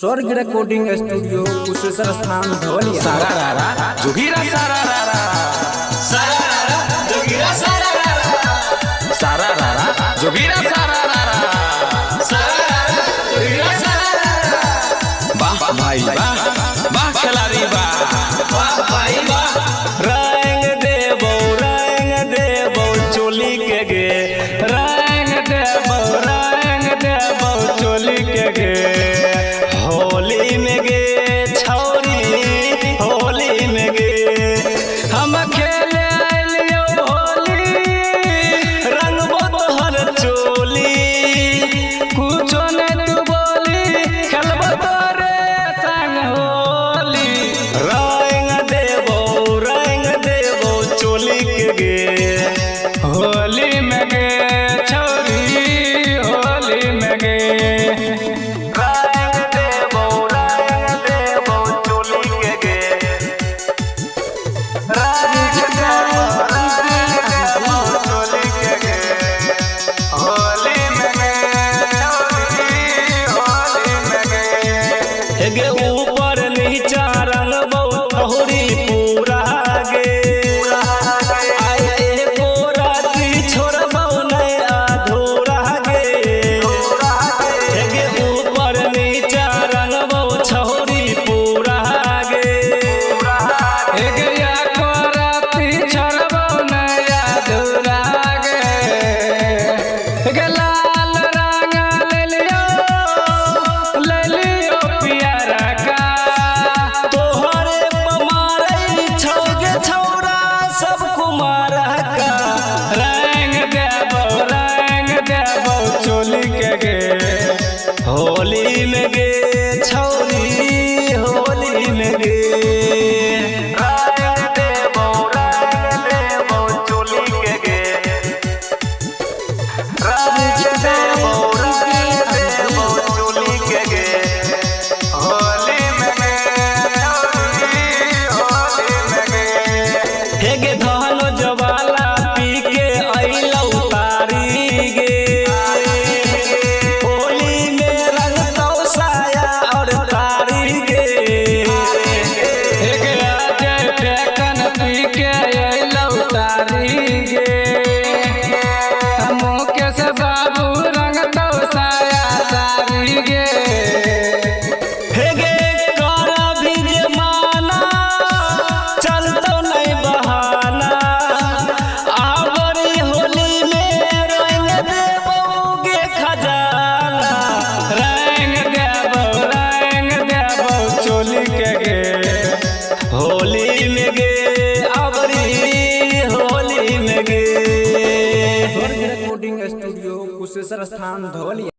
स्वर्ग recording studio Kusheshwar स्थान धवलिया। सारा रारा जोगिरा सारा रारा सारा रारा जोगिरा सारा रारा सारा रारा जोगिरा सारा रारा सारा रारा जोगिरा सारा रारा। वाह भाई वाह वाह खिलाड़ी वाह भाई वाह। रंग देबो चोली के गे रंग देबो चोली के गे होली में गे छौरी होली में गे हम खेले आइलियो होली रंगबो तोहर चोली कुछो ने तू बोली खेलबो तोरे संग होली रंग देबो चोली के गे होली में गे छौरी होली में गे रंग देबो चोली के गे रंग देबो चोली के गे होली में गे छौरी होली में गे गे ऊपर नीचा रंगबो तोहरी पूरा गे आए एको राती छोड़बो नहीं अधूरा गे गे ऊपर नीचा रंगबो छौरी पूरा गे गे एको राती छोड़बो नहीं अधूरा गे गे लाल रंग ले लियो पियरा का तोहरे पमारै छौगे छौरा सब कुमार का रंग देबो चोली के गे होली में गे छौरी होली में गे रंग देबो चोली के गे रंग देबो चोली के गे होली में गे छौरी होली में गे हे गे धनो जवाला पी के अइलौ तारी गे होली में रंगतौ साया और तारी गे हे गे अजय फेकन पी के अइलौ तारी गे मुकेश बाबू रंगतौ साया सारी गे हे गे कर भी जे माना चलतो नहीं बहाना आवरी होली में रंग देबो गे खजाना रंग देबो चोली के गे होली में गे आवरी होली में गे स्वर्ग रिकॉर्डिंग स्टूडियो कुशेश्वर स्थान धवलिया।